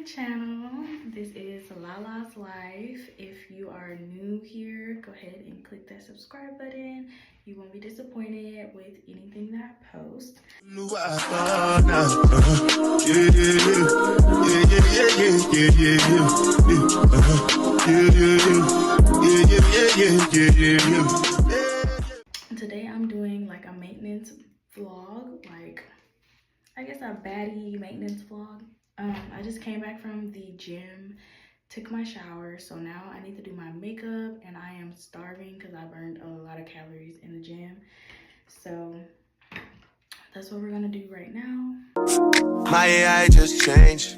channel. This is Lala's Life. If you are new here, go ahead and click that subscribe button. You won't be disappointed with anything that I post. Today I'm doing like a maintenance vlog, like I guess a baddie maintenance vlog. I just came back from the gym, took my shower, so now I need to do my makeup, and I am starving because I burned a lot of calories in the gym. So that's what we're gonna do right now. My AI just changed.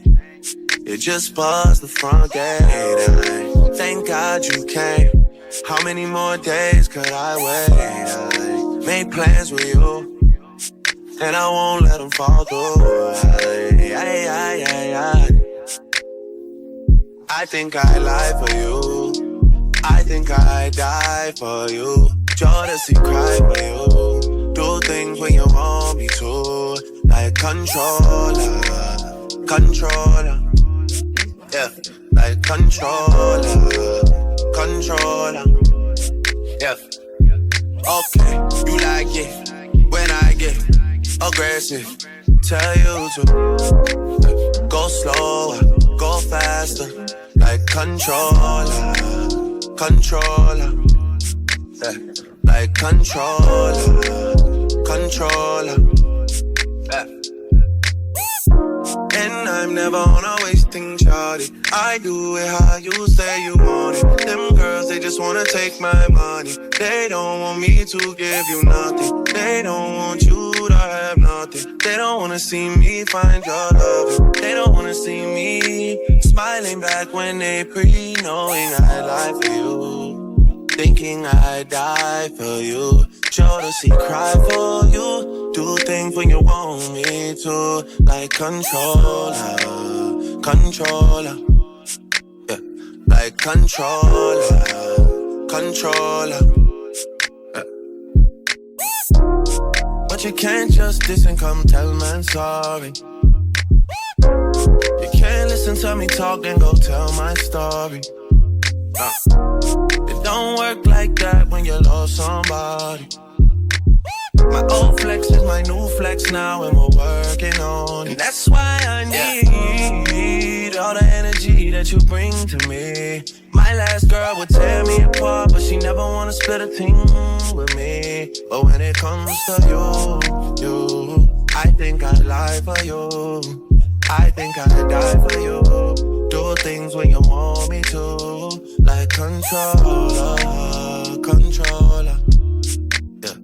It just buzzed the front gate. Thank God you came. How many more days could I wait? I made plans with you, and I won't let them fall through. I think I lie for you. I think I die for you. Jodeci cry for you. Do things when you want me to. Like controller. Yeah, like controller. Yeah. Okay, you like it when I get aggressive. Tell you to go slower, go faster. Like controller. Yeah, like controller. Yeah. And I'm never on a wasting shawty. I do it how you say you want it. Them girls, they just wanna take my money. They don't want me to give you nothing. They don't want you to have nothing. They don't wanna see me find your love. They don't wanna see me smiling back when they knowing I lie for you. Thinking I die for you. Jodeci cry for you. Do things when you want me to. Like controller. Yeah, like controller. Yeah. But you can't just diss and come tell man sorry. You can't listen to me talk, then go tell my story. It don't work like that when you lost somebody. My old flex is my new flex now, and we're working on it. And that's why I need all the energy that you bring to me. My last girl would tear me apart, but she never wanna split a thing with me. But when it comes to you, I think I lie for you. I think I die for you. Do things when you want me to. Like controller. Yeah,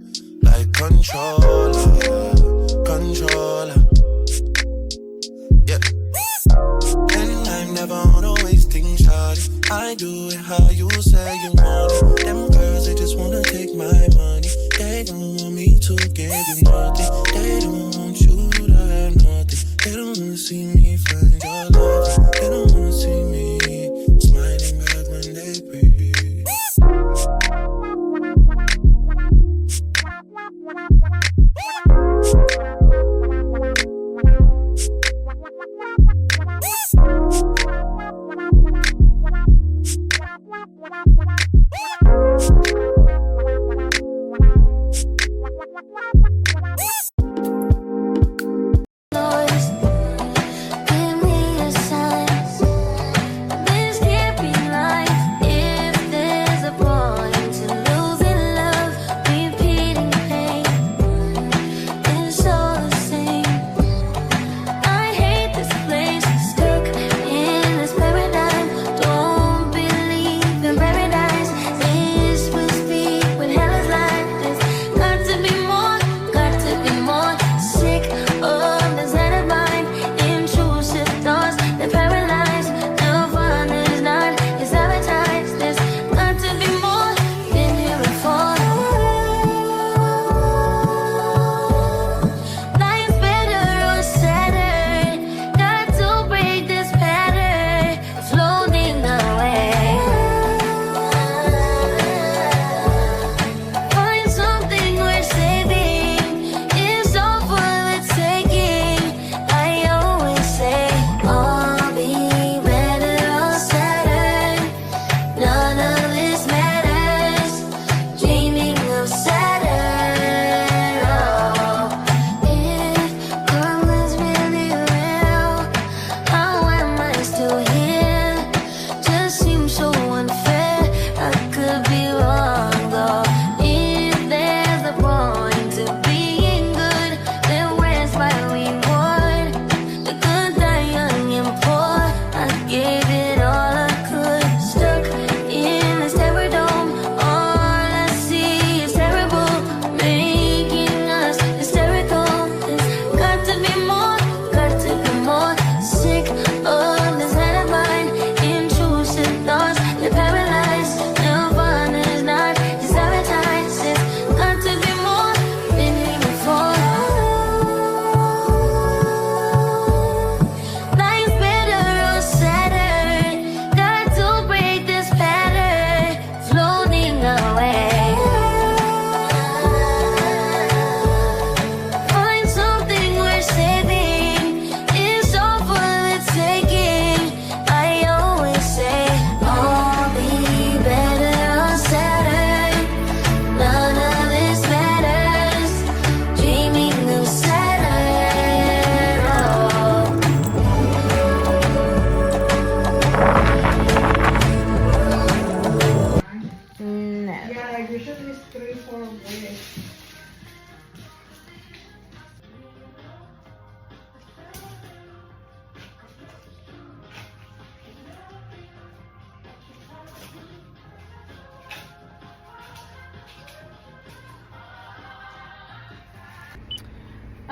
like controller. Yeah. And I'm never on a wasting shot. I do it how you say you want it. Them girls, they just wanna take my money. They don't want me to give you nothing. They don't want you to have nothing. They don't wanna see me find your love. They don't wanna see me smiling back when they breathe.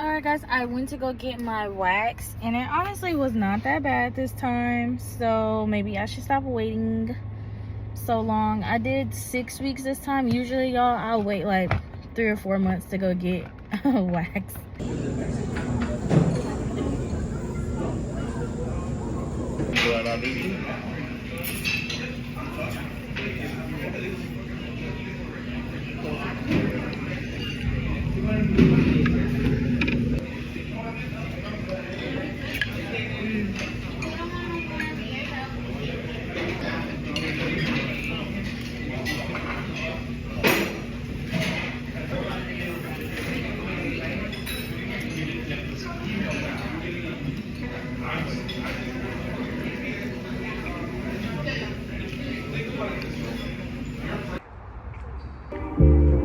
Alright guys, I went to go get my wax and it honestly was not that bad this time, so maybe I should stop waiting so long. I did 6 weeks this time. Usually y'all, I'll wait like 3 or 4 months to go get a wax.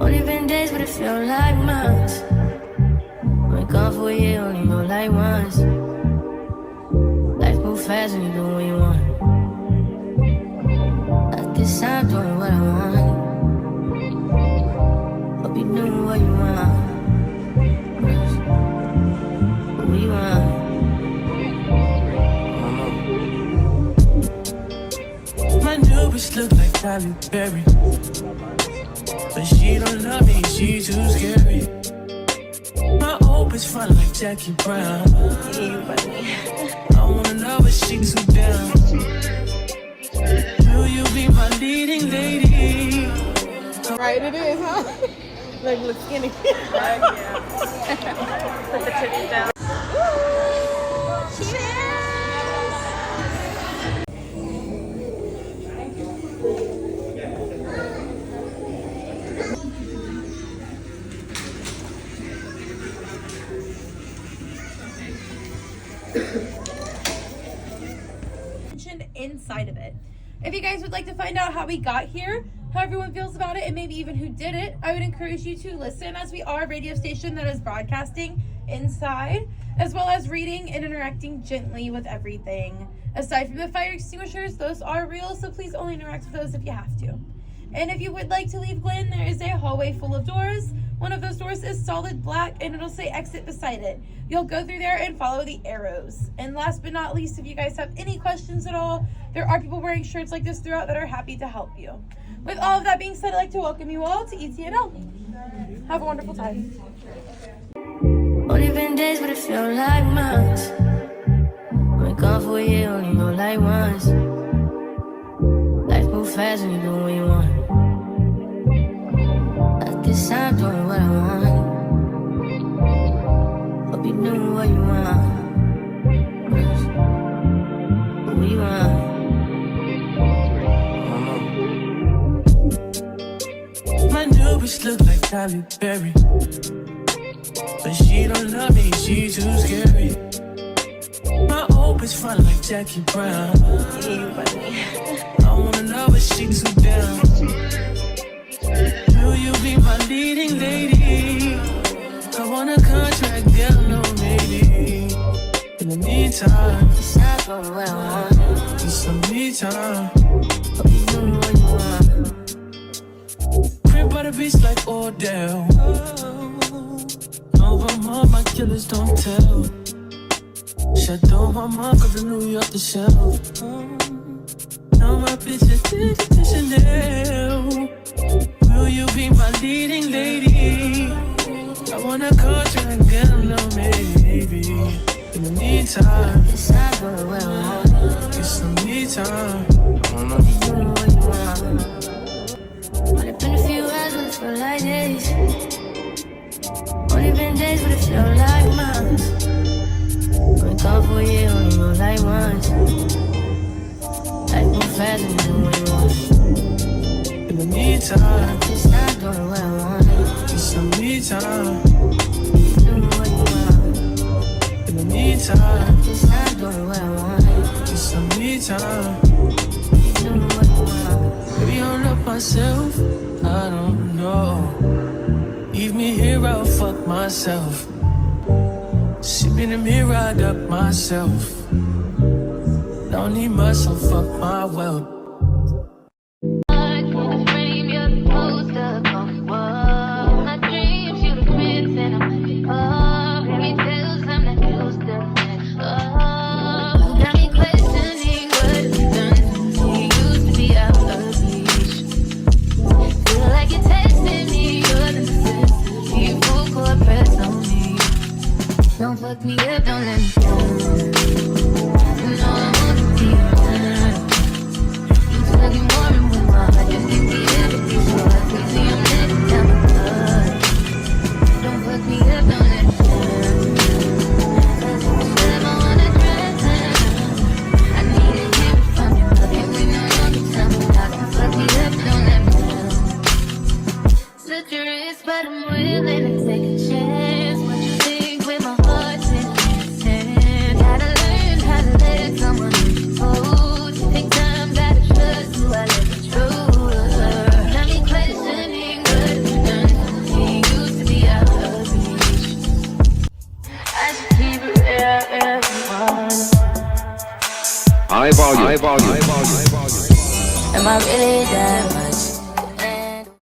Only been days, but it felt like months. Been gone for a year, only know like once. Life move fast when you do what you want. At this time, doing what I want. Hope you doing what you want. What you want. My new bitch look like Halle Berry, but she don't love me, she too scary. My old bitch fun like Jackie Brown. I wanna know if she too down. Will you be my leading lady? Right, it is, huh? Like, look skinny. Right, yeah. Put the titties down. Inside of it. If you guys would like to find out how we got here, how everyone feels about it, and maybe even who did it, I would encourage you to listen, as we are a radio station that is broadcasting inside, as well as reading and interacting gently with everything. Aside from the fire extinguishers, those are real, so please only interact with those if you have to. And if you would like to leave Glen, there is a hallway full of doors. One of those doors is solid black and it'll say exit beside it. You'll go through there and follow the arrows. And last but not least, if you guys have any questions at all, there are people wearing shirts like this throughout that are happy to help you. With all of that being said, I'd like to welcome you all to ETNL. Have a wonderful time. Only been days, but it felt like months. Been gone for a year, only know like once. Life move fast when you do what you want. At this time, doing what I want. Hope you doing what you want. What you want. My new bitch look like Halle Berry, but she don't love me, she too scary. My old bitch fun like Jackie Brown. I wanna know if she too down. Will you be my leading lady? I want a contract, girl, no maybe. In the meantime, It's not going where I want. it's some me time. Hope you doing what you want. Crib by the beach like Odell. No, but mom, my killers don't tell. Shadow my mom, cause I New York the shelf. Now my bitch is to Chanel. Will you be my leading lady? I want a contract, girl, no maybe. In the meantime, It's not going where I want. it's some me time. Hope you doing what you want. Only been a few hours, but it felt like days. Only been days, but it felt like months. Been gone for a year, only know like once. Life move fast when you do what you want. In the meantime, It's not doing what I want. it's some me time. Doing what you want. In the meantime, It's not doing what I want. it's some me time. Doing what you want. Maybe I'm not myself, I don't know. Leave me here, I'll fuck myself. Sip in the mirror, I got myself. Don't need much, so fuck my wealth. My dreams, you the prince, and I'm like, oh, every Am I really that